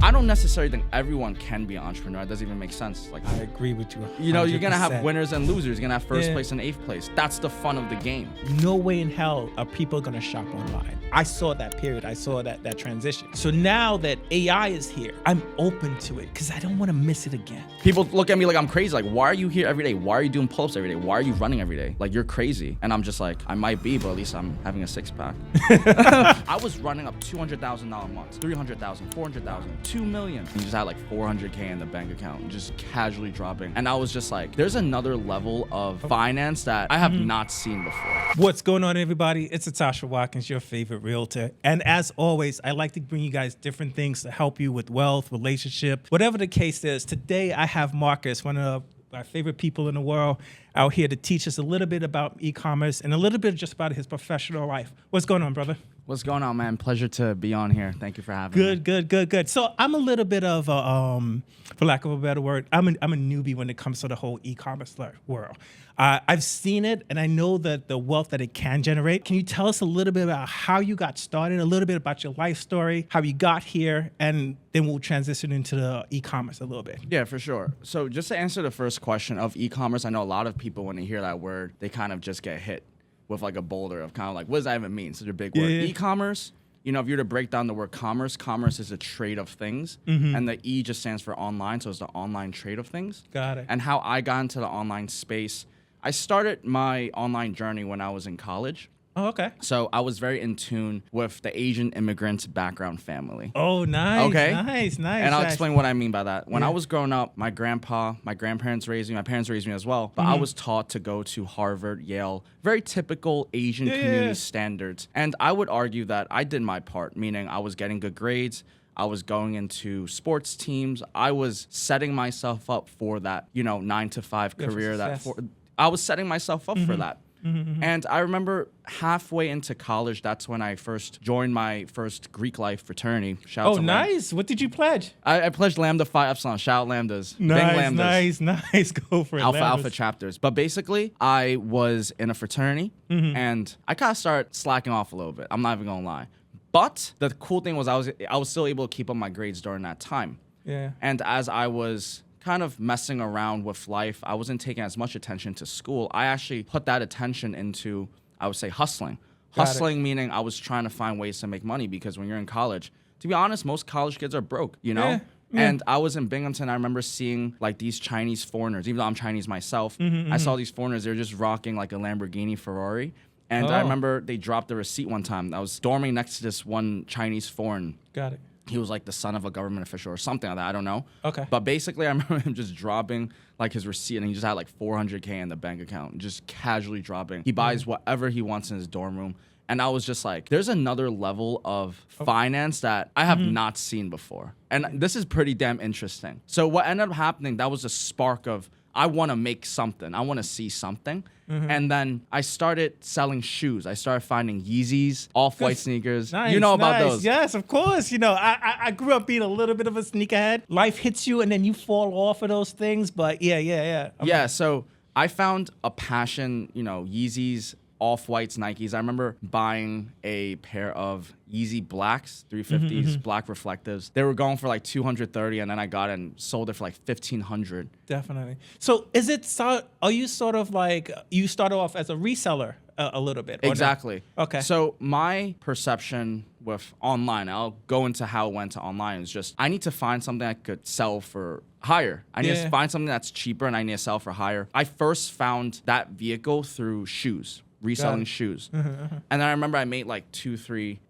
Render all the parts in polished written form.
I don't necessarily think everyone can be an entrepreneur. It doesn't even make sense. Like, I agree with you. 100%. you know, you're gonna have winners and losers. You're gonna have first Yeah. place and eighth place. That's the fun of the game. No way in hell are people gonna shop online. I saw that period. I saw that transition. So now that AI is here, I'm open to it because I don't want to miss it again. People look at me like I'm crazy. Like, why are you here every day? Why are you doing pull-ups every day? Why are you running every day? Like, you're crazy. And I'm just like, I might be, but at least I'm having a six-pack. I was running up $200,000 months, 300,000, 400,000, 2 million. You just had like 400K in the bank account, just casually dropping. And I was just like, there's another level of finance that I have not seen before. What's going on, everybody? It's Atasha Watkins, your favorite realtor. And as always, I like to bring you guys different things to help you with wealth, relationship, whatever the case is. Today, I have Marcus, one of my favorite people in the world, out here to teach us a little bit about e-commerce and a little bit just about his professional life. What's going on, brother? What's going on, man? Pleasure to be on here. Thank you for having me. Good. So I'm a little bit of a, for lack of a better word, I'm a newbie when it comes to the whole e-commerce world. I've seen it, and I know that the wealth that it can generate. Can you tell us a little bit about how you got started, a little bit about your life story, how you got here, and then we'll transition into the e-commerce a little bit. Yeah, for sure. So just to answer the first question of e-commerce, I know a lot of people, when they hear that word, they kind of just get hit with like a boulder of kind of like, what does that even mean? Such a big word. Yeah. E-commerce, you know, if you were to break down the word commerce, commerce is a trade of things. And the E just stands for online. So it's the online trade of things. Got it. And how I got into the online space, I started my online journey when I was in college. Oh, okay. So I was very in tune with the Asian immigrant background family. Oh, nice. Okay. Nice. And I'll nice. explain what I mean by that. When Yeah. I was growing up, my grandparents raised me, my parents raised me as well, but I was taught to go to Harvard, Yale, very typical Asian community standards. And I would argue that I did my part, meaning I was getting good grades, I was going into sports teams, I was setting myself up for that, 9 to 5 Yeah, for career. success. I was setting myself up for that. And I remember halfway into college, that's when I first joined my first Greek life fraternity. Shout out Oh, to nice. What did you pledge? I pledged Lambda Phi Epsilon. Shout out Lambdas. Big Lambdas. Nice. Go for it. Alpha Lambdas. chapters. But basically, I was in a fraternity and I kind of started slacking off a little bit. I'm not even gonna lie. But the cool thing was I was still able to keep up my grades during that time. Yeah. And as I was kind of messing around with life, I wasn't taking as much attention to school. I actually put that attention into, I would say, hustling. Got it. Hustling meaning I was trying to find ways to make money, because when you're in college, to be honest, most college kids are broke, you know? Yeah. And I was in Binghamton. I remember seeing like these Chinese foreigners, even though I'm Chinese myself, I saw these foreigners, they were just rocking like a Lamborghini Ferrari. And I Oh. remember they dropped a receipt one time. I was storming next to this one Chinese foreign. Got it. He was like the son of a government official or something like that. I don't know. Okay. But basically, I remember him just dropping like his receipt, and he just had like 400K in the bank account, just casually dropping. He buys whatever he wants in his dorm room. And I was just like, there's another level of finance that I have not seen before. And this is pretty damn interesting. So what ended up happening, that was a spark of, I want to make something. I want to see something. And then I started selling shoes. I started finding Yeezys, off-white sneakers. Nice, you know about nice. those. Yes, of course. You know, I grew up being a little bit of a sneakerhead. Life hits you and then you fall off of those things. But yeah. Yeah, so I found a passion, Yeezys, off-whites, Nikes. I remember buying a pair of Yeezy Blacks, 350s, black reflectives. They were going for like 230, and then I got it and sold it for like 1,500. Definitely. So are you sort of like, you started off as a reseller a little bit? Or no? Exactly. Okay. So my perception with online, I'll go into how it went to online, is just I need to find something I could sell for higher. I need Yeah. to find something that's cheaper, and I need to sell for higher. I first found that vehicle through shoes. Reselling shoes. And then I remember I made like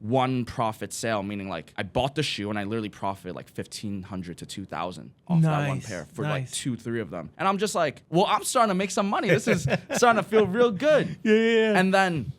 1 profit sale, meaning like I bought the shoe and I literally profited like 1,500 to 2,000 off that one Nice, pair for like nice. 2-3 of them. And I'm just like, well, I'm starting to make some money. This is starting to feel real good. Yeah. And then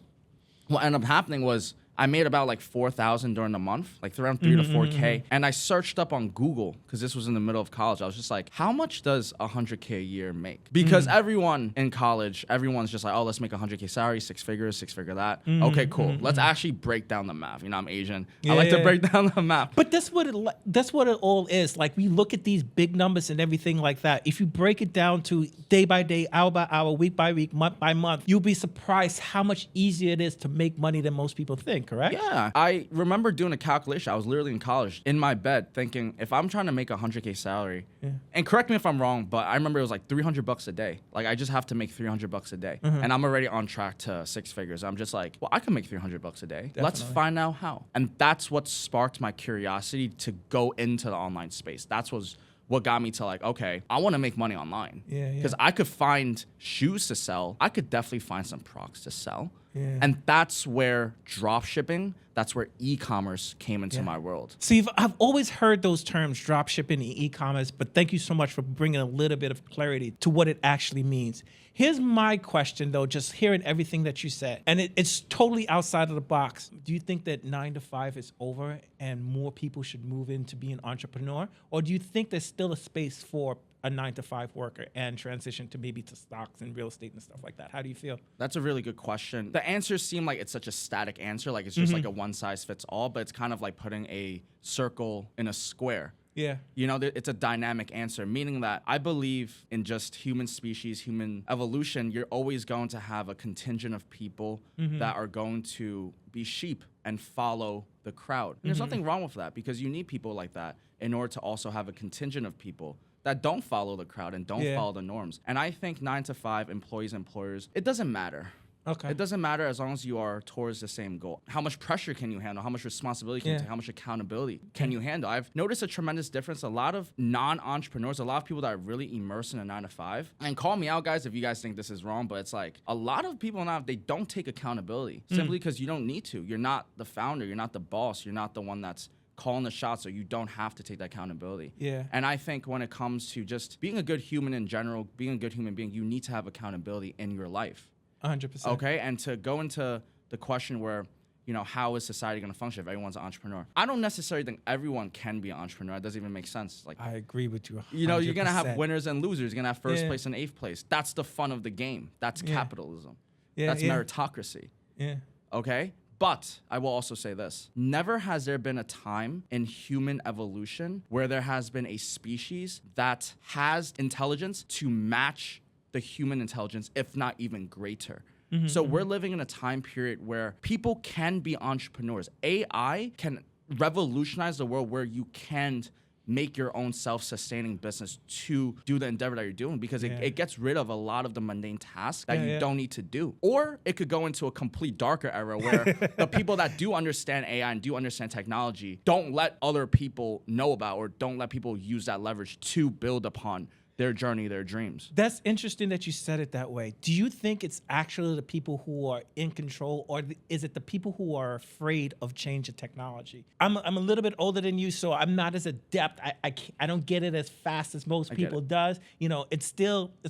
what ended up happening was I made about like 4,000 during the month, like around 3 to 4K. And I searched up on Google, because this was in the middle of college. I was just like, how much does 100K a year make? Because everyone in college, everyone's just like, oh, let's make 100K salary, 6 figures, 6 figure that. Okay, cool. Let's actually break down the math. I'm Asian. I like to Yeah. break down the math. But that's what it all is. Like, we look at these big numbers and everything like that. If you break it down to day by day, hour by hour, week by week, month by month, you'll be surprised how much easier it is to make money than most people think. correct? Yeah, I remember doing a calculation. I was literally in college in my bed thinking, if I'm trying to make a 100K salary, and correct me if I'm wrong, but I remember it was like $300 a day. Like, I just have to make $300 a day, and I'm already on track to 6 figures. I'm just like, well, I can make $300 a day. Let's find out how. And that's what sparked my curiosity to go into the online space. That's what got me to like, okay, I want to make money online. Yeah. Because I could find shoes to sell. I could definitely find some products to sell. Yeah. And that's where drop shipping, that's where e-commerce came into my world. See, I've always heard those terms, drop shipping and e-commerce, but thank you so much for bringing a little bit of clarity to what it actually means. Here's my question, though, just hearing everything that you said, and it's totally outside of the box. Do you think that 9 to 5 is over and more people should move into being an entrepreneur? Or do you think there's still a space for a 9 to 5 worker and transition to maybe to stocks and real estate and stuff like that? How do you feel? That's a really good question. The answers seem like it's such a static answer, like it's just like a one size fits all, but it's kind of like putting a circle in a square. Yeah. You know, it's a dynamic answer, meaning that I believe in just human species, human evolution. You're always going to have a contingent of people that are going to be sheep and follow the crowd. And there's nothing wrong with that, because you need people like that in order to also have a contingent of people that don't follow the crowd and don't follow the norms. And I think 9 to 5 employees, employers, it doesn't matter. Okay. It doesn't matter as long as you are towards the same goal. How much pressure can you handle? How much responsibility can you take? How much accountability can you handle? I've noticed a tremendous difference. A lot of non-entrepreneurs, a lot of people that are really immersed in a 9 to 5, and call me out, guys, if you guys think this is wrong, but it's like a lot of people now, they don't take accountability simply because you don't need to. You're not the founder. You're not the boss. You're not the one that's calling the shots, so you don't have to take that accountability. Yeah. And I think when it comes to just being a good human in general, being a good human being, you need to have accountability in your life. 100%. Okay, and to go into the question where, you know, how is society going to function if everyone's an entrepreneur? I don't necessarily think everyone can be an entrepreneur. It doesn't even make sense. Like, I agree with you 100%. you know, you're going to have winners and losers. You're going to have first place and 8th place. That's the fun of the game. That's capitalism. That's meritocracy. Yeah. Okay? But I will also say this. Never has there been a time in human evolution where there has been a species that has intelligence to match the human intelligence, if not even greater. So we're living in a time period where people can be entrepreneurs. AI can revolutionize the world where you can make your own self-sustaining business to do the endeavor that you're doing, because it gets rid of a lot of the mundane tasks that you don't need to do. Or it could go into a complete darker era where the people that do understand AI and do understand technology don't let other people know about, or don't let people use that leverage to build upon their journey, their dreams. That's interesting that you said it that way. Do you think it's actually the people who are in control, or is it the people who are afraid of change of technology? I'm a little bit older than you, so I'm not as adept. I don't get it as fast as most people does. You know, it's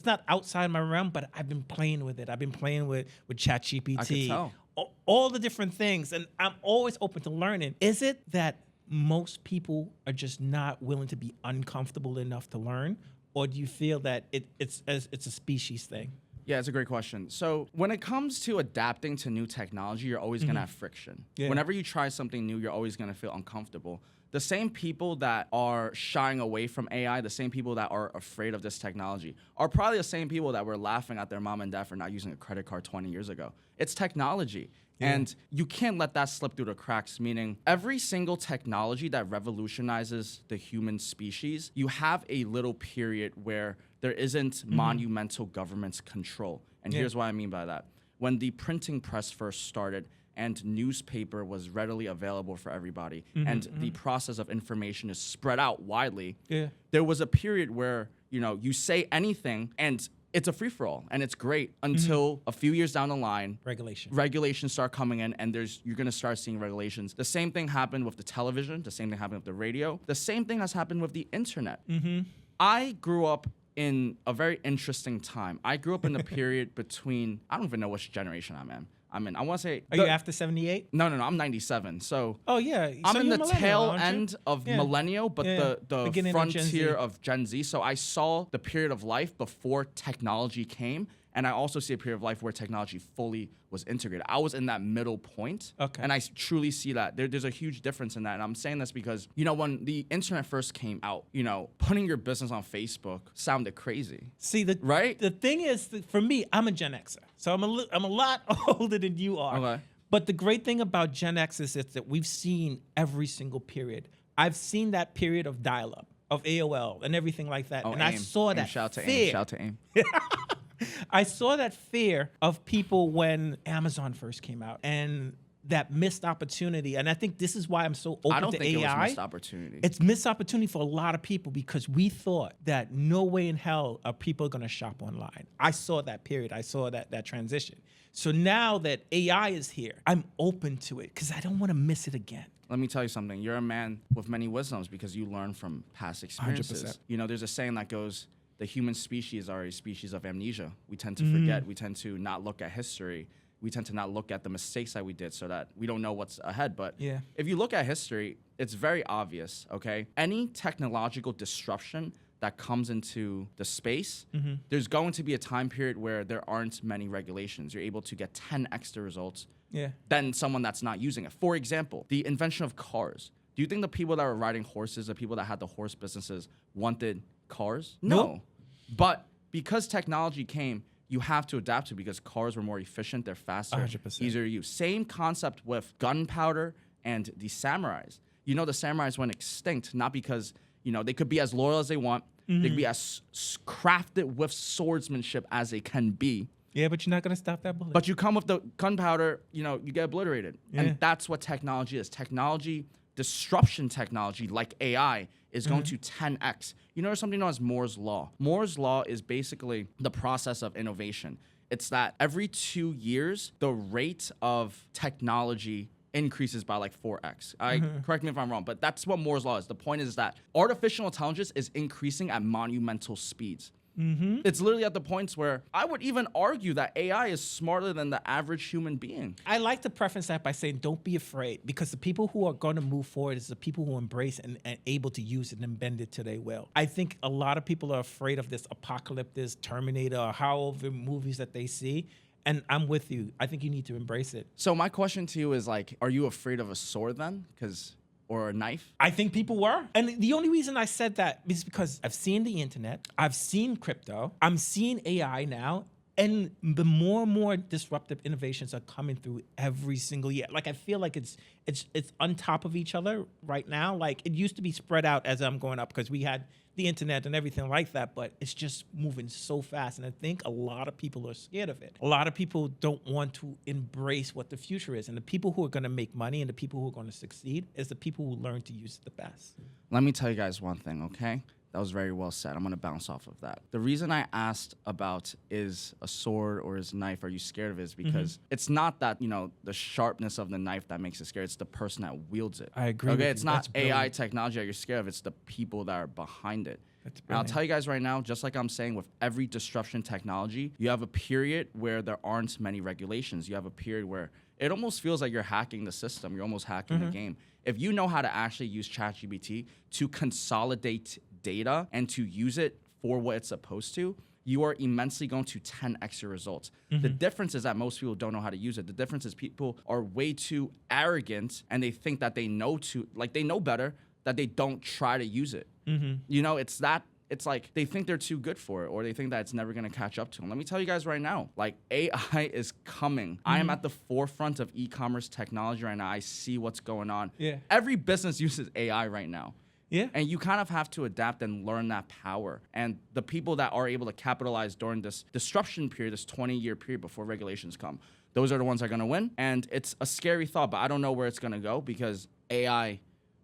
not outside my realm, but I've been playing with it. I've been playing with ChatGPT. I can tell. All the different things, and I'm always open to learning. Is it that most people are just not willing to be uncomfortable enough to learn? Or do you feel that it's a species thing? Yeah, it's a great question. So when it comes to adapting to new technology, you're always going to have friction. Yeah. Whenever you try something new, you're always going to feel uncomfortable. The same people that are shying away from AI, the same people that are afraid of this technology, are probably the same people that were laughing at their mom and dad for not using a credit card 20 years ago. It's technology. Yeah. And you can't let that slip through the cracks, meaning every single technology that revolutionizes the human species, you have a little period where there isn't monumental government's control. And here's what I mean by that. When the printing press first started and newspaper was readily available for everybody, and the process of information is spread out widely, there was a period where, you know, you say anything and it's a free-for-all, and it's great until a few years down the line, regulations start coming in, and you're gonna start seeing regulations. The same thing happened with the television. The same thing happened with the radio. The same thing has happened with the internet. I grew up in a very interesting time. I grew up in the period between, I don't even know which generation I'm in. I want to say... Are you after 78? No, I'm 97. So... Oh, yeah. I'm in the tail end of millennial, but the frontier of Gen Z. So I saw the period of life before technology came, and I also see a period of life where technology fully was integrated. I was in that middle point, and I truly see that. There's a huge difference in that, and I'm saying this because, you know, when the internet first came out, you know, putting your business on Facebook sounded crazy. See, the thing is, for me, I'm a Gen Xer, so I'm a lot older than you are. Okay. But the great thing about Gen X is that we've seen every single period. I've seen that period of dial-up, of AOL, and everything like that. Oh, and I AIM. saw AIM. that Shout to fear. AIM. Shout to AIM. I saw that fear of people when Amazon first came out and that missed opportunity. And I think this is why I'm so open I don't to think AI. it was missed opportunity. It's missed opportunity for a lot of people because we thought that no way in hell are people going to shop online. I saw that period. I saw that transition. So now that AI is here, I'm open to it because I don't want to miss it again. Let me tell you something. You're a man with many wisdoms because you learn from past experiences. 100%. You know, there's a saying that goes, the human species are a species of amnesia. We tend to forget. We tend to not look at history. We tend to not look at the mistakes that we did so that we don't know what's ahead. But Yeah. if you look at history, it's very obvious, okay? Any technological disruption that comes into the space, there's going to be a time period where there aren't many regulations. You're able to get 10x the results Yeah. than someone that's not using it. For example, the invention of cars. Do you think the people that were riding horses, the people that had the horse businesses, wanted cars? No. Nope. But because technology came, you have to adapt to it because cars were more efficient, they're faster, 100%. easier to use. Same concept with gunpowder and the samurais. You know, the samurais went extinct not because, you know, they could be as loyal as they want, they could be as crafted with swordsmanship as they can be. Yeah, but you're not going to stop that bullet. But you come with the gunpowder, you know, you get obliterated. Yeah. And that's what technology is. Technology, disruption technology, like AI, is going to 10x. You know, there's something known as Moore's Law. Moore's Law is basically the process of innovation. It's that every 2 years, the rate of technology increases by like 4x. Correct me if I'm wrong, but that's what Moore's Law is. The point is that artificial intelligence is increasing at monumental speeds. It's literally at the points where I would even argue that AI is smarter than the average human being. I like to preface that by saying don't be afraid because the people who are going to move forward is the people who embrace and able to use it and bend it to their will. I think a lot of people are afraid of this apocalyptic Terminator or however movies that they see. And I'm with you. I think you need to embrace it. So my question to you is like, are you afraid of a sword then? Or a knife? I think people were. And the only reason I said that is because I've seen the internet, I've seen crypto, I'm seeing AI now, and the more and more disruptive innovations are coming through every single year. Like I feel like it's on top of each other right now. Like it used to be spread out as I'm going up because we had the internet and everything like that, but it's just moving so fast. And I think a lot of people are scared of it. A lot of people don't want to embrace what the future is. And the people who are going to make money and the people who are going to succeed is the people who learn to use it the best. Let me tell you guys one thing, okay? That was very well said. I'm gonna bounce off of that. The reason I asked about is a sword or is a knife, are you scared of it, is because it's not that, you know, the sharpness of the knife that makes it scary, it's the person that wields it. I agree Okay, with it's you. not That's AI brilliant. technology that you're scared of, it's the people that are behind it. That's And I'll brilliant. tell you guys right now, just like I'm saying with every disruption technology, you have a period where there aren't many regulations. You have a period where it almost feels like you're hacking the system. You're almost hacking the game. If you know how to actually use ChatGPT to consolidate data and to use it for what it's supposed to, you are immensely going to 10x your results. The difference is that most people don't know how to use it. The difference is people are way too arrogant and they think that they know they know better, that they don't try to use it. You know, it's like they think they're too good for it or they think that it's never going to catch up to them. Let me tell you guys right now, like AI is coming. I am at the forefront of e-commerce technology right now. I see what's going on. Yeah. Every business uses AI right now. Yeah. And you kind of have to adapt and learn that power. And the people that are able to capitalize during this disruption period, this 20-year period before regulations come, those are the ones that are going to win. And it's a scary thought, but I don't know where it's going to go because AI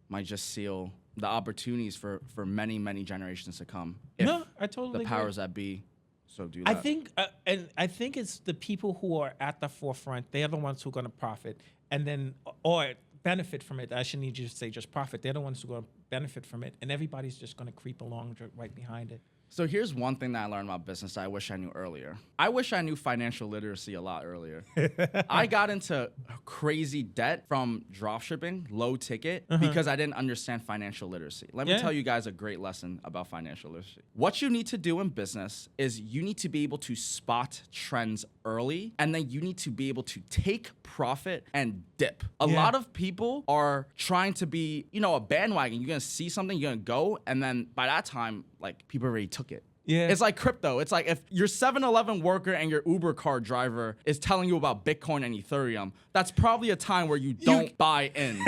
might just seal the opportunities for many, many generations to come. If No, I totally the agree. powers that be so do that. I think, and I think it's the people who are at the forefront. They're the ones who are going to profit, and then or benefit from it. I shouldn't need you to say just profit. They're the ones who are going to benefit from it, and everybody's just going to creep along right behind it. So here's one thing that I learned about business that I wish I knew earlier. I wish I knew financial literacy a lot earlier. I got into crazy debt from dropshipping, low ticket, because I didn't understand financial literacy. Let me Yeah. tell you guys a great lesson about financial literacy. What you need to do in business is you need to be able to spot trends early, and then you need to be able to take profit and dip. A Yeah. lot of people are trying to be, you know, a bandwagon. You're gonna see something, you're gonna go, and then by that time, like people already took it. Yeah. It's like crypto. It's like if your 7-Eleven worker and your Uber car driver is telling you about Bitcoin and Ethereum, that's probably a time where you don't buy in.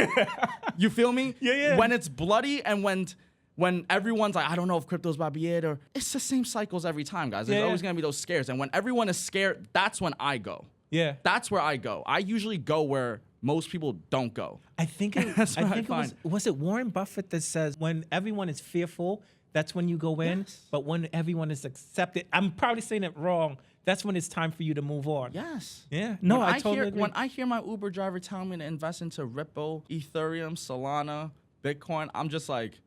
You feel me? Yeah. When it's bloody and when everyone's like, I don't know if crypto's about to be it, or it's the same cycles every time, guys. There's always gonna be those scares. And when everyone is scared, that's when I go. Yeah. That's where I go. I usually go where most people don't go. I think it, That's what I it was it Warren Buffett that says when everyone is fearful, that's when you go in. Yes. But when everyone is accepted, I'm probably saying it wrong. That's when it's time for you to move on. Yes. Yeah. No, When I totally agree. When I hear my Uber driver telling me to invest into Ripple, Ethereum, Solana, Bitcoin, I'm just like,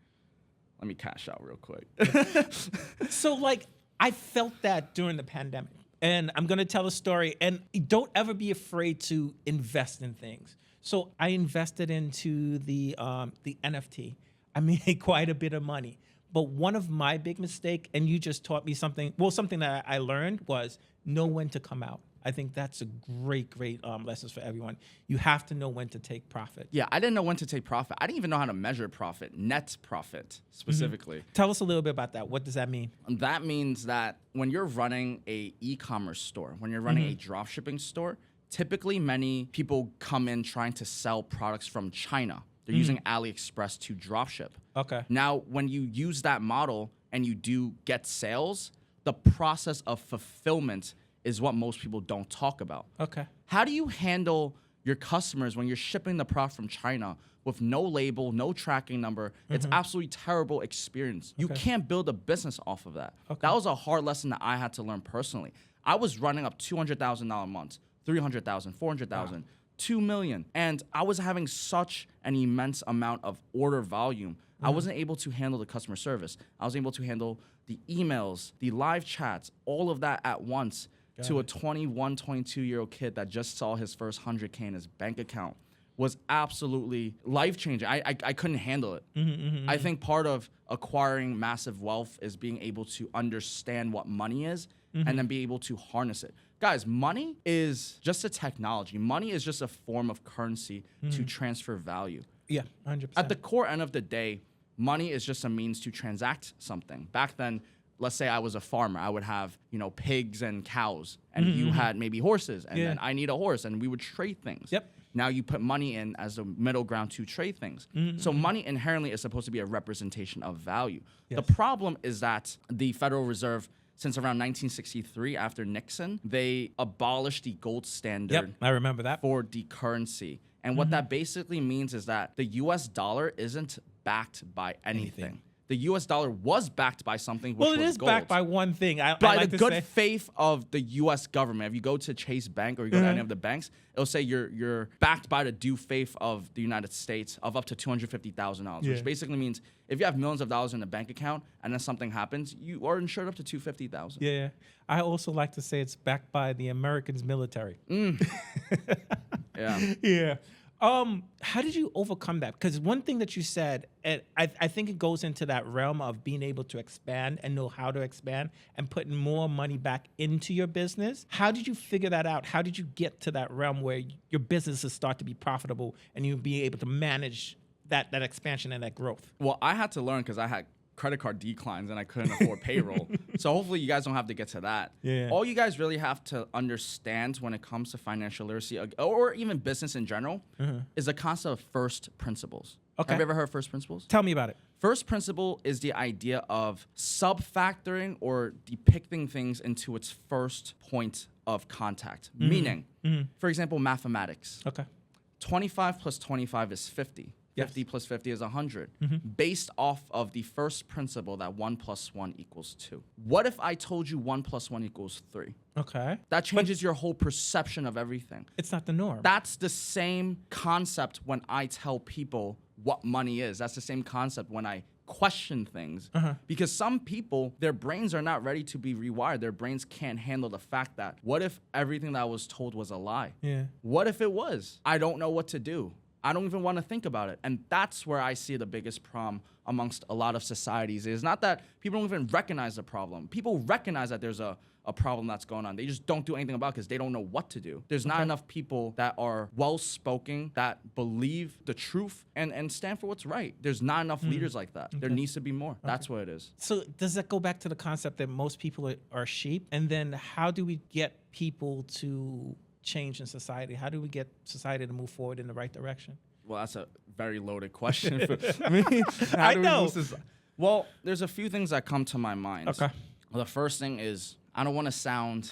let me cash out real quick. So like I felt that during the pandemic. And I'm going to tell a story, and don't ever be afraid to invest in things. So I invested into the NFT. I made quite a bit of money. But one of my big mistake, and you just taught me something, well, something that I learned was know when to come out. I think that's a great lessons for everyone. You have to know when to take profit. Yeah, I didn't know when to take profit. I didn't even know how to measure profit, net profit specifically. Tell us a little bit about that. What does that mean? That means that when you're running a e-commerce store, when you're running a drop shipping store, typically many people come in trying to sell products from China. They're using AliExpress to drop ship. Okay. Now, when you use that model and you do get sales, the process of fulfillment is what most people don't talk about. Okay. How do you handle your customers when you're shipping the product from China with no label, no tracking number? It's absolutely terrible experience. You can't build a business off of that. That was a hard lesson that I had to learn personally. I was running up $200,000 months, $300,000, $400,000, $2 million, and I was having such an immense amount of order volume. I wasn't able to handle the customer service. I was able to handle the emails, the live chats, all of that at once. To a 21, 22-year-old kid that just saw his first 100K in his bank account was absolutely life-changing. I couldn't handle it. I think part of acquiring massive wealth is being able to understand what money is and then be able to harness it. Guys, money is just a technology. Money is just a form of currency to transfer value. Yeah, 100%. At the core end of the day, money is just a means to transact something. Back then, let's say I was a farmer, I would have, pigs and cows, and you had maybe horses, and then I need a horse, and we would trade things. Yep. Now you put money in as a middle ground to trade things. So money inherently is supposed to be a representation of value. Yes. The problem is that the Federal Reserve, since around 1963, after Nixon, they abolished the gold standard Yep, I remember that. for the currency. And what that basically means is that the US dollar isn't backed by anything. The US dollar was backed by something, which Well, it was is gold. backed by one thing. I By like the to good say. faith of the U.S. government. If you go to Chase Bank or you go to any of the banks, it'll say you're backed by the due faith of the United States of up to $250,000, Yeah. which basically means if you have millions of dollars in a bank account and then something happens, you are insured up to $250,000. Yeah. I also like to say it's backed by the Americans military. Yeah. Yeah. How did you overcome that? Because one thing that you said, and I think it goes into that realm of being able to expand and know how to expand and putting more money back into your business. How did you figure that out? How did you get to that realm where your businesses start to be profitable and you be able to manage that expansion and that growth? Well, I had to learn because I had credit card declines and I couldn't afford payroll. So hopefully you guys don't have to get to that. Yeah. All you guys really have to understand when it comes to financial literacy or even business in general is the concept of first principles. Okay. Have you ever heard of first principles? Tell me about it. First principle is the idea of sub-factoring or depicting things into its first point of contact. Meaning, for example, mathematics. Okay. 25 plus 25 is 50. Yes. 50 plus 50 is 100, based off of the first principle that 1 plus 1 equals 2. What if I told you 1 plus 1 equals 3? Okay. That changes your whole perception of everything. It's not the norm. That's the same concept when I tell people what money is. That's the same concept when I question things. Because some people, their brains are not ready to be rewired. Their brains can't handle the fact that what if everything that I was told was a lie? Yeah. What if it was? I don't know what to do. I don't even want to think about it. And that's where I see the biggest problem amongst a lot of societies. Is not that people don't even recognize the problem. People recognize that there's a problem that's going on. They just don't do anything about it because they don't know what to do. There's not enough people that are well-spoken, that believe the truth and stand for what's right. There's not enough leaders like that. There needs to be more. That's what it is. So does that go back to the concept that most people are sheep? And then how do we get people to change in society? How do we get society to move forward in the right direction? Well, that's a very loaded question for me. I know. Well, there's a few things that come to my mind. Okay. Well, the first thing is, I don't want to sound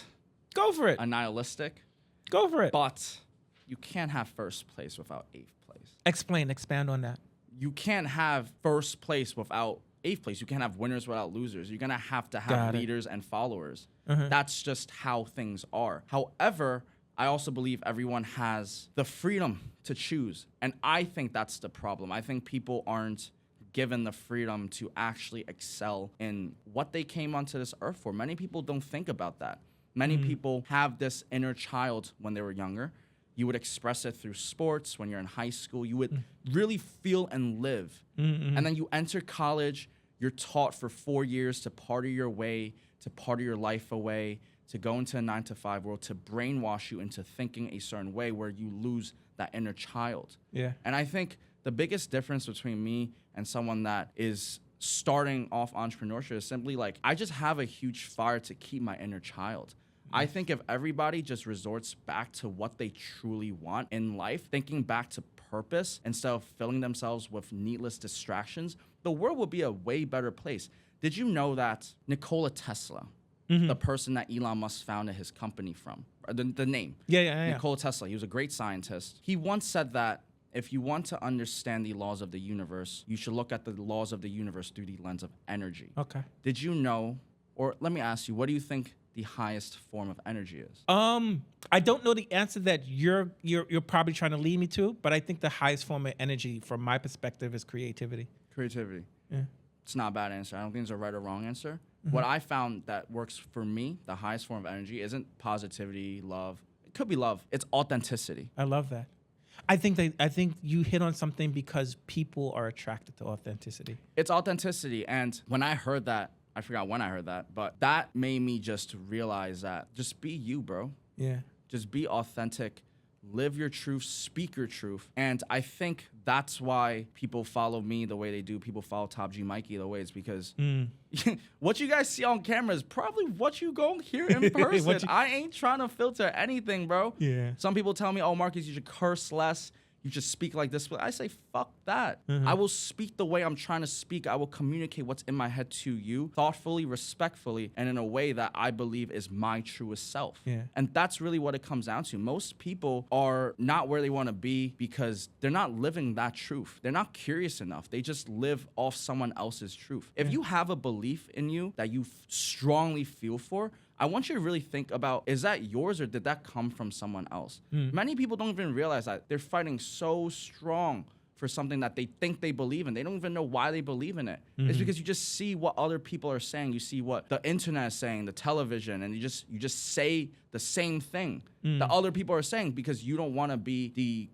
Go for it. nihilistic, Go for it. but you can't have first place without eighth place. Expand on that. You can't have first place without eighth place. You can't have winners without losers. You're going to have Got it. leaders and followers. Uh-huh. That's just how things are. However, I also believe everyone has the freedom to choose. And I think that's the problem. I think people aren't given the freedom to actually excel in what they came onto this earth for. Many people don't think about that. Many people have this inner child when they were younger. You would express it through sports. When you're in high school, you would really feel and live. And then you enter college, you're taught for 4 years to party your way, to party your life away, to go into a 9-to-5 world, to brainwash you into thinking a certain way where you lose that inner child. Yeah. And I think the biggest difference between me and someone that is starting off entrepreneurship is simply like, I just have a huge fire to keep my inner child. I think if everybody just resorts back to what they truly want in life, thinking back to purpose instead of filling themselves with needless distractions, the world will be a way better place. Did you know that Nikola Tesla, the person that Elon Musk founded his company from, the name, Yeah. Nikola Tesla, he was a great scientist. He once said that if you want to understand the laws of the universe, you should look at the laws of the universe through the lens of energy. Okay. Did you know, or let me ask you, what do you think the highest form of energy is? I don't know the answer that you're probably trying to lead me to, but I think the highest form of energy, from my perspective, is creativity. Creativity. Yeah. It's not a bad answer. I don't think there's a right or wrong answer. What I found that works for me, the highest form of energy, isn't positivity, love. It could be love. It's authenticity. I love that. I think you hit on something because people are attracted to authenticity. It's authenticity. And when I heard that, I forgot when I heard that, but that made me just realize that just be you, bro. Yeah. Just be authentic. Live your truth, speak your truth. And I think that's why people follow me the way they do. People follow Top G Mikey the way it's because what you guys see on camera is probably what you go hear in person. I ain't trying to filter anything, bro. Yeah. Some people tell me, oh, Marcus, you should curse less. You just speak like this. But I say, fuck that. I will speak the way I'm trying to speak. I will communicate what's in my head to you thoughtfully, respectfully, and in a way that I believe is my truest self. Yeah. And that's really what it comes down to. Most people are not where they want to be because they're not living that truth. They're not curious enough. They just live off someone else's truth. If you have a belief in you that you strongly feel for, I want you to really think about, is that yours or did that come from someone else? Many people don't even realize that they're fighting so strong for something that they think they believe in. They don't even know why they believe in it. It's because you just see what other people are saying. You see what the internet is saying, the television, and you just say the same thing that other people are saying because you don't want to be the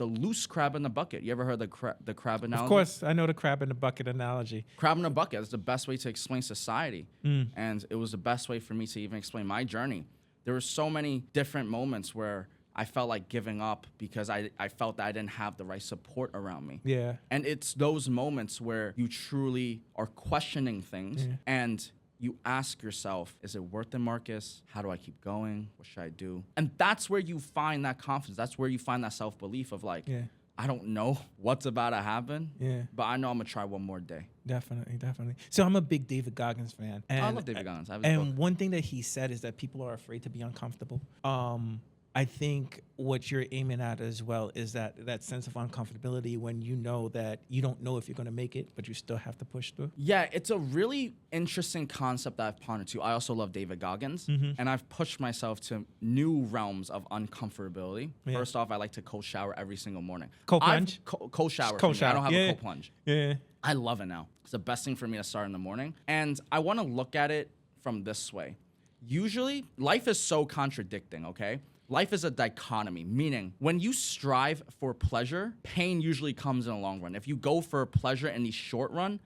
loose crab in the bucket. You ever heard the crab analogy? Of course, I know the crab in the bucket analogy. Crab in a bucket is the best way to explain society. And it was the best way for me to even explain my journey. There were so many different moments where I felt like giving up because I felt that I didn't have the right support around me. Yeah. And it's those moments where you truly are questioning things and you ask yourself, is it worth it, Marcus? How do I keep going? What should I do? And that's where you find that confidence. That's where you find that self-belief of like, I don't know what's about to happen, but I know I'm going to try one more day. Definitely. So I'm a big David Goggins fan. And I love David Goggins. I have his book. One thing that he said is that people are afraid to be uncomfortable. I think what you're aiming at as well is that sense of uncomfortability when you know that you don't know if you're going to make it, but you still have to push through. Yeah, it's a really interesting concept that I've pondered too. I also love David Goggins, and I've pushed myself to new realms of uncomfortability. Yeah. First off, I like to cold shower every single morning. Cold plunge? Cold shower. Cold for me. I shower. don't have a cold plunge. Yeah. I love it now. It's the best thing for me to start in the morning. And I want to look at it from this way. Usually, life is so contradicting, okay? life is a dichotomy, meaning when you strive for pleasure, pain usually comes in the long run. If you go for pleasure in the short run,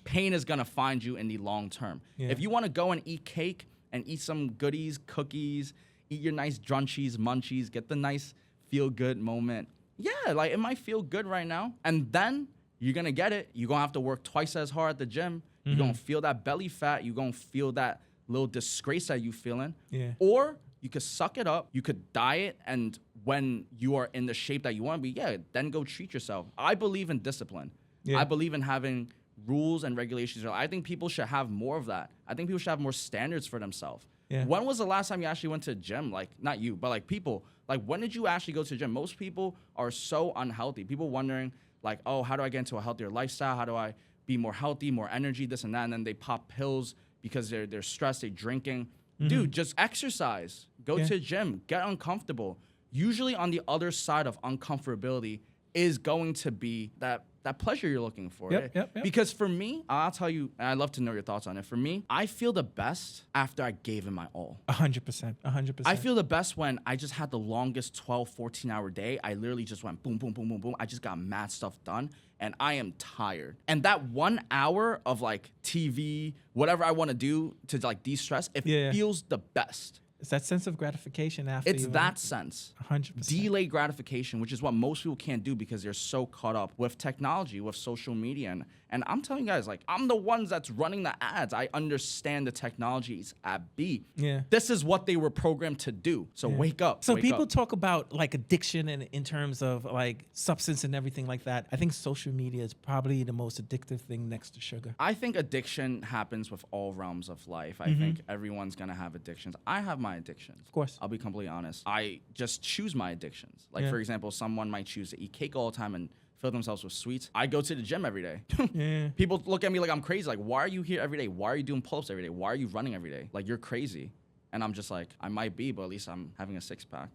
pain is going to find you in the long term. Yeah. If you want to go and eat cake and eat some goodies, cookies, eat your nice drunchies, munchies, get the nice feel good moment. Yeah, like it might feel good right now. And then you're going to get it. You're going to have to work twice as hard at the gym. You're going to feel that belly fat. You're going to feel that little disgrace that you feeling. Yeah. Or you could suck it up. You could diet. And when you are in the shape that you want to be, yeah, then go treat yourself. I believe in discipline. Yeah. I believe in having rules and regulations. I think people should have more of that. I think people should have more standards for themselves. Yeah. When was the last time you actually went to the gym? Like, not you, but like people. Like, when did you actually go to the gym? Most people are so unhealthy. People wondering, like, oh, how do I get into a healthier lifestyle? How do I be more healthy, more energy, this and that? And then they pop pills because they're stressed, they're drinking. Dude, just exercise. Go to the gym. Get uncomfortable. Usually on the other side of uncomfortability is going to be that pleasure you're looking for. Yep. Because for me, I'll tell you, and I'd love to know your thoughts on it. For me, I feel the best after I gave it my all. 100%. 100%. I feel the best when I just had the longest 12, 14-hour day. I literally just went boom, boom, boom, boom, boom. I just got mad stuff done, and I am tired. And that 1 hour of like TV, whatever I want to do to like de-stress, it feels the best. It's that sense of gratification after. It's that sense. 100%. Delayed gratification, which is what most people can't do because they're so caught up with technology, with social media. And I'm telling you guys, like, I'm the ones that's running the ads. I understand the technologies at B. Yeah. This is what they were programmed to do. So wake up. So wake people up. talk about like addiction and in terms of like substance and everything like that. I think social media is probably the most addictive thing next to sugar. I think addiction happens with all realms of life. I think everyone's going to have addictions. I have my addictions. Of course. I'll be completely honest. I just choose my addictions. Like, for example, someone might choose to eat cake all the time and fill themselves with sweets. I go to the gym every day. Yeah. People look at me like I'm crazy. Like, why are you here every day? Why are you doing pull-ups every day? Why are you running every day? Like, you're crazy. And I'm just like, I might be, but at least I'm having a six-pack.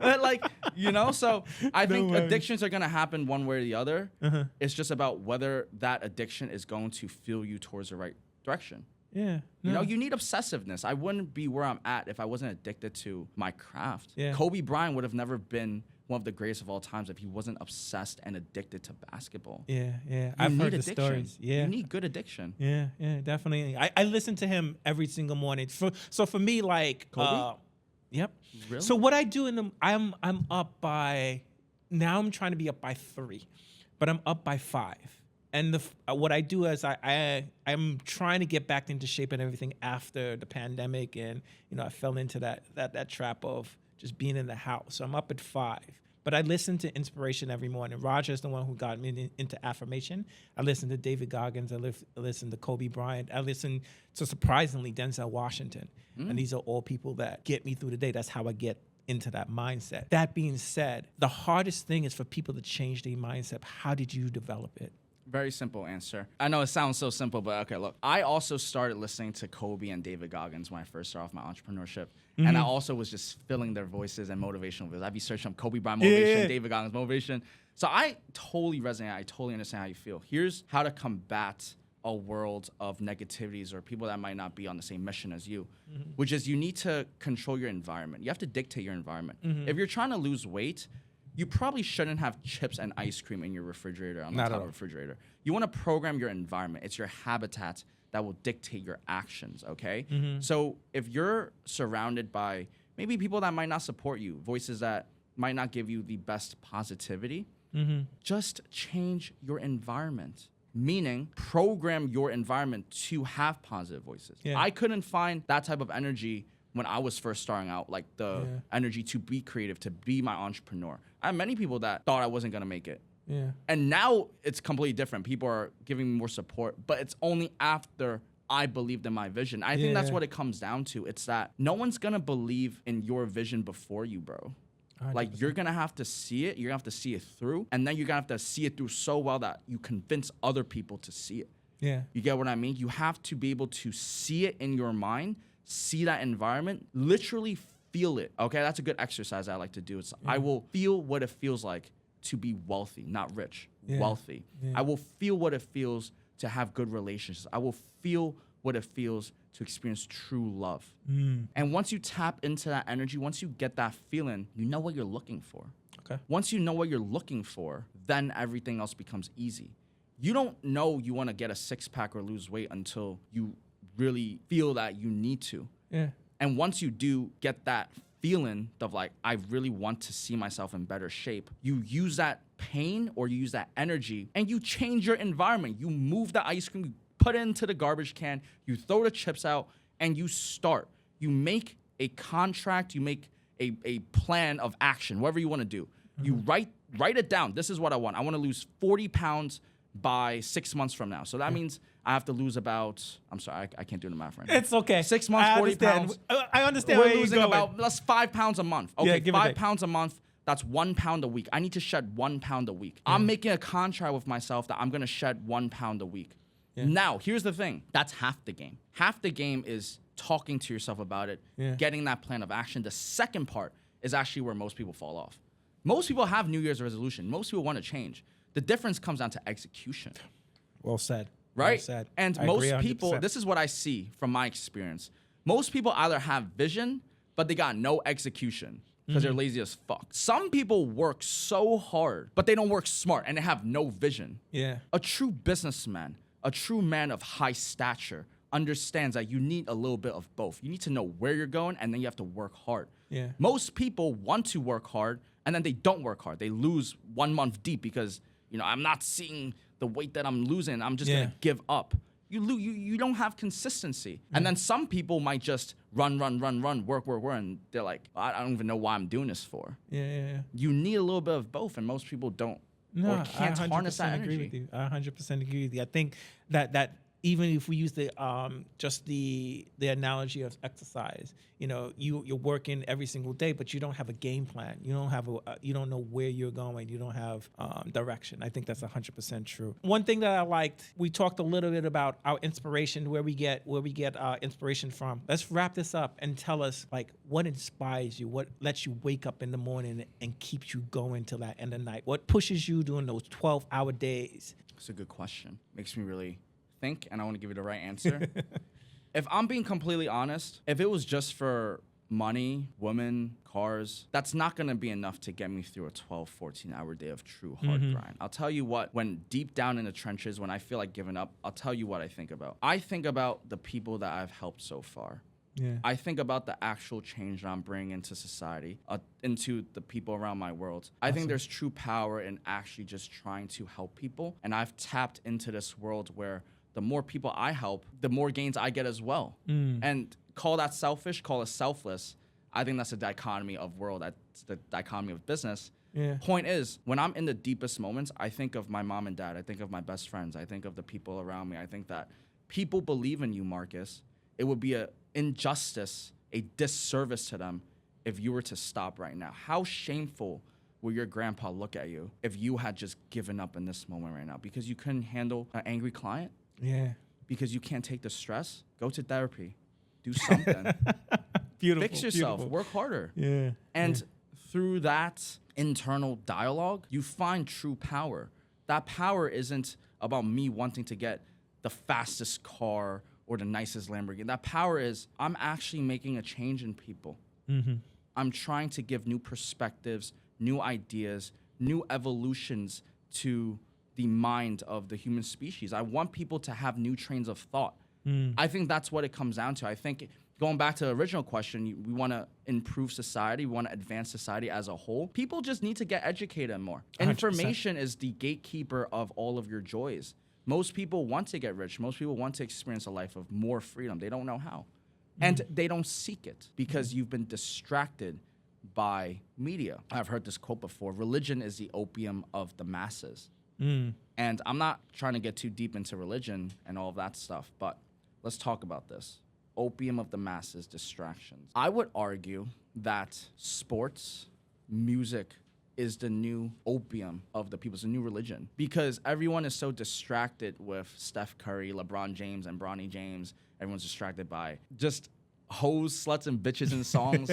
But like, you know, so I think addictions are going to happen one way or the other. It's just about whether that addiction is going to fuel you towards the right direction. Yeah. You know, you need obsessiveness. I wouldn't be where I'm at if I wasn't addicted to my craft. Yeah. Kobe Bryant would have never been one of the greatest of all times if he wasn't obsessed and addicted to basketball. Yeah. You I've need heard the addiction. stories. Yeah. You need good addiction. Yeah, definitely. I listen to him every single morning. So for me, like Kobe? Yep. Really? So what I do I'm up by now. I'm trying to be up by 3, but I'm up by 5. And what I do is I'm trying to get back into shape and everything after the pandemic, and you know I fell into that trap of just being in the house. So I'm up at 5. But I listen to inspiration every morning. Roger is the one who got me into affirmation. I listen to David Goggins. I listen to Kobe Bryant. I listen to, surprisingly, Denzel Washington. And these are all people that get me through the day. That's how I get into that mindset. That being said, the hardest thing is for people to change their mindset. How did you develop it? Very simple answer. I know it sounds so simple, but okay, look. I also started listening to Kobe and David Goggins when I first started off my entrepreneurship. And I also was just filling their voices and motivational videos. I'd be searching up Kobe Bryant motivation, David Goggins motivation. So I totally resonate. I totally understand how you feel. Here's how to combat a world of negativities or people that might not be on the same mission as you, which is you need to control your environment. You have to dictate your environment. If you're trying to lose weight, you probably shouldn't have chips and ice cream in your refrigerator on the top of the refrigerator. You want to program your environment. It's your habitat that will dictate your actions, okay? So if you're surrounded by maybe people that might not support you, voices that might not give you the best positivity, just change your environment. Meaning, program your environment to have positive voices. Yeah. I couldn't find that type of energy when I was first starting out, like the energy to be creative, to be my entrepreneur. I have many people that thought I wasn't gonna make it. Yeah. And now it's completely different. People are giving me more support, but it's only after I believed in my vision. I think that's what it comes down to. It's that no one's gonna believe in your vision before you, bro. 100%. Like, you're gonna have to see it, you're gonna have to see it through, and then you're gonna have to see it through so well that you convince other people to see it. Yeah. You get what I mean? You have to be able to see it in your mind, see that environment, literally feel it. Okay, that's a good exercise I like to do. It's I will feel what it feels like to be wealthy, not rich, wealthy. I will feel what it feels to have good relationships. I will feel what what it feels to experience true love. And once you tap into that energy, once you get that feeling, you know what you're looking for. Okay. Once you know what you're looking for, then everything else becomes easy. You don't know you want to get a six-pack or lose weight until you really feel that you need to. Yeah. And once you do get that feeling of like, I really want to see myself in better shape, you use that pain or you use that energy and you change your environment. You move the ice cream, you put it into the garbage can, you throw the chips out, and you start. You make a contract, you make a plan of action, whatever you want to do. You write it down. This is what I want. I want to lose 40 pounds by 6 months from now. So that means I have to lose about, I'm sorry, I can't do the math right now. It's okay. 6 months, 40 pounds. I understand We're where you're losing going. about, that's 5 pounds a month. Okay, Yeah, give or 5 take. pounds a month, that's 1 pound a week. I need to shed 1 pound a week. I'm making a contract with myself that I'm going to shed 1 pound a week. Now, here's the thing. That's half the game. Half the game is talking to yourself about it, getting that plan of action. The second part is actually where most people fall off. Most people have New Year's resolution. Most people want to change. The difference comes down to execution. Well said. Right? Well said. And I most agree people, 100%. this is what I see from my experience. Most people either have vision, but they got no execution because they're lazy as fuck. Some people work so hard, but they don't work smart and they have no vision. Yeah. A true businessman, a true man of high stature, understands that you need a little bit of both. You need to know where you're going and then you have to work hard. Yeah. Most people want to work hard and then they don't work hard. They lose 1 month deep because, I'm not seeing the weight that I'm losing. I'm just going to give up. You don't have consistency. And then some people might just run, work, and they're like, I don't even know why I'm doing this for. Yeah. You need a little bit of both and most people don't. No, or can't I 100% harness that agree energy. with you. I 100% agree with you. I think that even if we use the just the analogy of exercise, you're working every single day, but you don't have a game plan. You don't have you don't know where you're going. You don't have direction. I think that's 100% true. One thing that I liked, we talked a little bit about our inspiration, where we get inspiration from. Let's wrap this up and tell us like what inspires you, what lets you wake up in the morning and keeps you going till that end of the night. What pushes you during those 12-hour days? It's a good question. Makes me really think, and I want to give you the right answer. If I'm being completely honest, if it was just for money, women, cars, that's not going to be enough to get me through a 12, 14-hour day of true hard grind. I'll tell you what, when deep down in the trenches, when I feel like giving up, I'll tell you what I think about. I think about the people that I've helped so far. Yeah. I think about the actual change that I'm bringing into society, into the people around my world. I think there's true power in actually just trying to help people. And I've tapped into this world where the more people I help, the more gains I get as well. And call that selfish, call it selfless. I think that's a dichotomy of world. That's the dichotomy of business. Yeah. Point is, when I'm in the deepest moments, I think of my mom and dad. I think of my best friends. I think of the people around me. I think that people believe in you, Marcus. It would be an injustice, a disservice to them if you were to stop right now. How shameful will your grandpa look at you if you had just given up in this moment right now because you couldn't handle an angry client? Yeah. Because you can't take the stress? Go to therapy. Do something. Beautiful. Fix yourself. Beautiful. Work harder. Yeah. And through that internal dialogue, you find true power. That power isn't about me wanting to get the fastest car or the nicest Lamborghini. That power is I'm actually making a change in people. I'm trying to give new perspectives, new ideas, new evolutions to the mind of the human species. I want people to have new trains of thought. I think that's what it comes down to. I think going back to the original question, we want to improve society. We want to advance society as a whole. People just need to get educated more. 100%. Information is the gatekeeper of all of your joys. Most people want to get rich. Most people want to experience a life of more freedom. They don't know how. And they don't seek it because you've been distracted by media. I've heard this quote before. Religion is the opium of the masses. And I'm not trying to get too deep into religion and all of that stuff, but let's talk about this. Opium of the masses, distractions. I would argue that sports, music is the new opium of the people. It's a new religion because everyone is so distracted with Steph Curry, LeBron James, and Bronny James. Everyone's distracted by just hoes, sluts, and bitches in songs.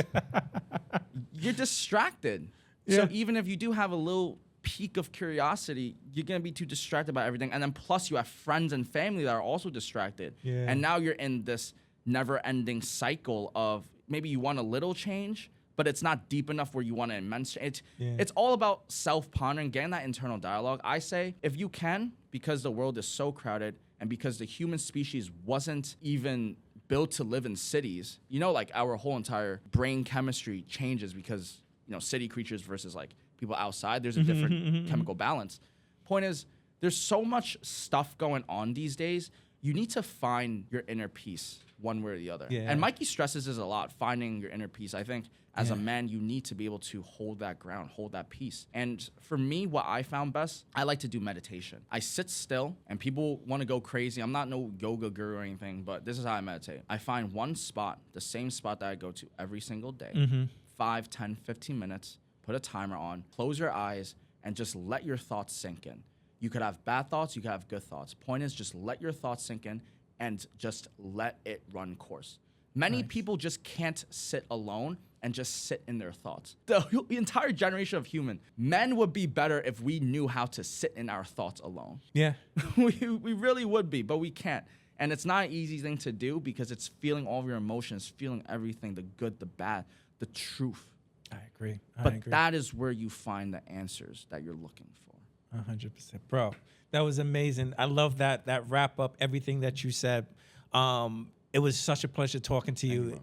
You're distracted. Yeah. So even if you do have a little peak of curiosity, you're gonna be too distracted by everything. And then plus you have friends and family that are also distracted. Yeah. And now you're in this never-ending cycle of maybe you want a little change, but it's not deep enough where you want an immense change. It's all about self-pondering, getting that internal dialogue. I say, if you can, because the world is so crowded and because the human species wasn't even built to live in cities, you know, like our whole entire brain chemistry changes because, you know, city creatures versus like people outside, there's a different chemical balance. Point is, there's so much stuff going on these days. You need to find your inner peace one way or the other. Yeah. And Mikey stresses this a lot, finding your inner peace. I think as a man, you need to be able to hold that ground, hold that peace. And for me, what I found best, I like to do meditation. I sit still and people want to go crazy. I'm not no yoga guru or anything, but this is how I meditate. I find one spot, the same spot that I go to every single day, 5, 10, 15 minutes, put a timer on, close your eyes, and just let your thoughts sink in. You could have bad thoughts, you could have good thoughts. Point is, just let your thoughts sink in and just let it run course. Many people just can't sit alone and just sit in their thoughts. The entire generation of human men would be better if we knew how to sit in our thoughts alone. Yeah. we really would be, but we can't. And it's not an easy thing to do because it's feeling all of your emotions, feeling everything, the good, the bad, the truth. I agree. But that is where you find the answers that you're looking for. 100%. Bro, that was amazing. I love that wrap up, everything that you said. It was such a pleasure talking to you.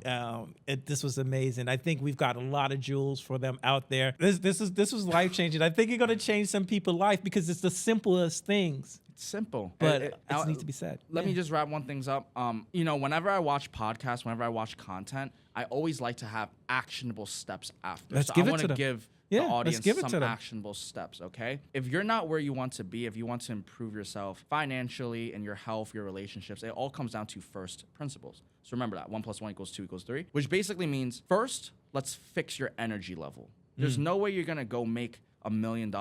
This was amazing. I think we've got a lot of jewels for them out there. This was life changing. I think you're gonna change some people's life because it's the simplest things. It's simple, But it needs to be said. Let me just wrap one things up. You know, whenever I watch podcasts, whenever I watch content, I always like to have actionable steps after. Let's so give I it want to to them. give Yeah, the let's audience give it to some them. actionable steps, okay? If you're not where you want to be, if you want to improve yourself financially and your health, your relationships, it all comes down to first principles. So remember that 1 + 1 = 2 = 3, which basically means first, let's fix your energy level. There's no way you're gonna go make $1 million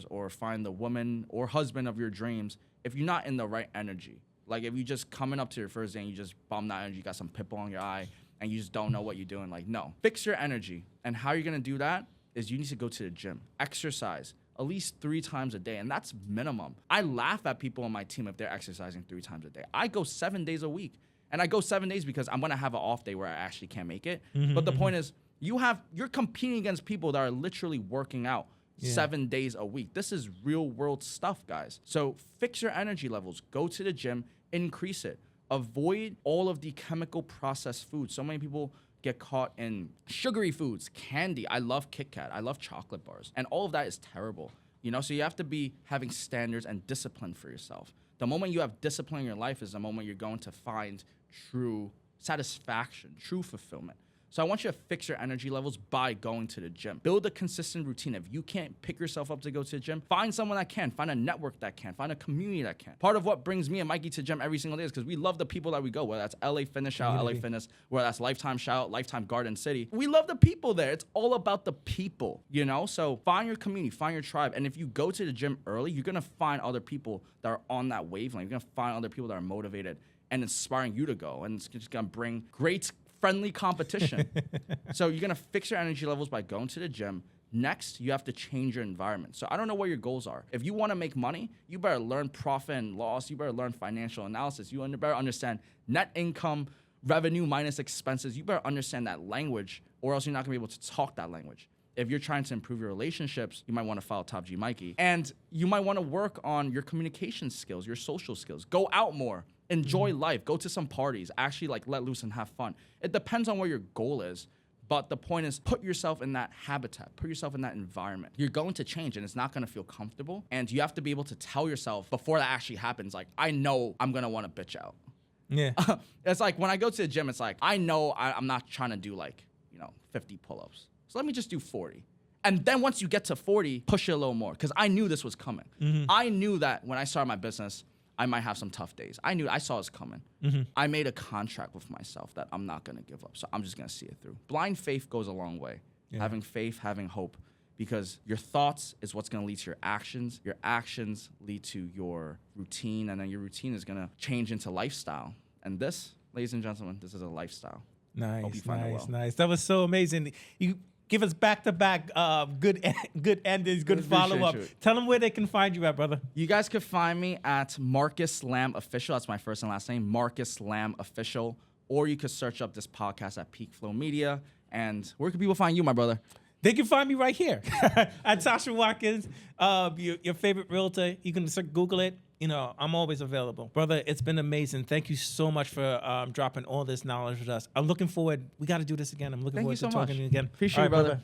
or find the woman or husband of your dreams if you're not in the right energy. Like if you just coming up to your first day and you just bum that energy, you got some pimple on your eye, and you just don't know what you're doing. Like, no. Fix your energy. And how you're gonna do that is you need to go to the gym, exercise at least 3 times a day, and that's minimum. I laugh at people on my team if they're exercising 3 times a day. I go 7 days a week, and I go 7 days because I'm gonna have an off day where I actually can't make it. But the point is, you're competing against people that are literally working out 7 days a week. This is real world stuff, guys. So fix your energy levels, go to the gym, increase it. Avoid all of the chemical processed foods. So many people get caught in sugary foods, candy. I love Kit Kat. I love chocolate bars. And all of that is terrible. You know, so you have to be having standards and discipline for yourself. The moment you have discipline in your life is the moment you're going to find true satisfaction, true fulfillment. So I want you to fix your energy levels by going to the gym. Build a consistent routine. If you can't pick yourself up to go to the gym, find someone that can. Find a network that can. Find a community that can. Part of what brings me and Mikey to the gym every single day is because we love the people that we go, whether that's LA Fitness, shout out LA Fitness, whether that's Lifetime, shout out Lifetime Garden City. We love the people there. It's all about the people, you know? So find your community, find your tribe. And if you go to the gym early, you're going to find other people that are on that wavelength. You're going to find other people that are motivated and inspiring you to go. And it's just going to bring great friendly competition. So you're gonna fix your energy levels by going to the gym. Next, you have to change your environment. So I don't know what your goals are. If you wanna make money, you better learn profit and loss. You better learn financial analysis. You better understand net income, revenue minus expenses. You better understand that language, or else you're not gonna be able to talk that language. If you're trying to improve your relationships, you might want to follow Top G Mikey. And you might want to work on your communication skills, your social skills. Go out more. Enjoy life. Go to some parties. Actually, like, let loose and have fun. It depends on what your goal is. But the point is, put yourself in that habitat. Put yourself in that environment. You're going to change, and it's not going to feel comfortable. And you have to be able to tell yourself before that actually happens, like, I know I'm going to want to bitch out. Yeah. It's like when I go to the gym, it's like, I know I'm not trying to do, like, 50 pull-ups. So let me just do 40. And then once you get to 40, push it a little more because I knew this was coming. I knew that when I started my business, I might have some tough days. I saw this coming. I made a contract with myself that I'm not going to give up. So I'm just going to see it through. Blind faith goes a long way. Yeah. Having faith, having hope, because your thoughts is what's going to lead to your actions. Your actions lead to your routine, and then your routine is going to change into lifestyle. And this, ladies and gentlemen, this is a lifestyle. Nice. That was so amazing. You Give us back-to-back good endings, good Appreciate follow-up. you. Tell them where they can find you at, brother. You guys could find me at Marcus Lamb Official. That's my first and last name, Marcus Lamb Official. Or you could search up this podcast at Peak Flow Media. And where can people find you, my brother? They can find me right here at Tasha Watkins, your favorite realtor. You can Google it. You know, I'm always available. Brother, it's been amazing. Thank you so much for dropping all this knowledge with us. I'm looking forward. We got to do this again. I'm looking Thank forward you so to talking much. to you again. Appreciate All it, right, brother.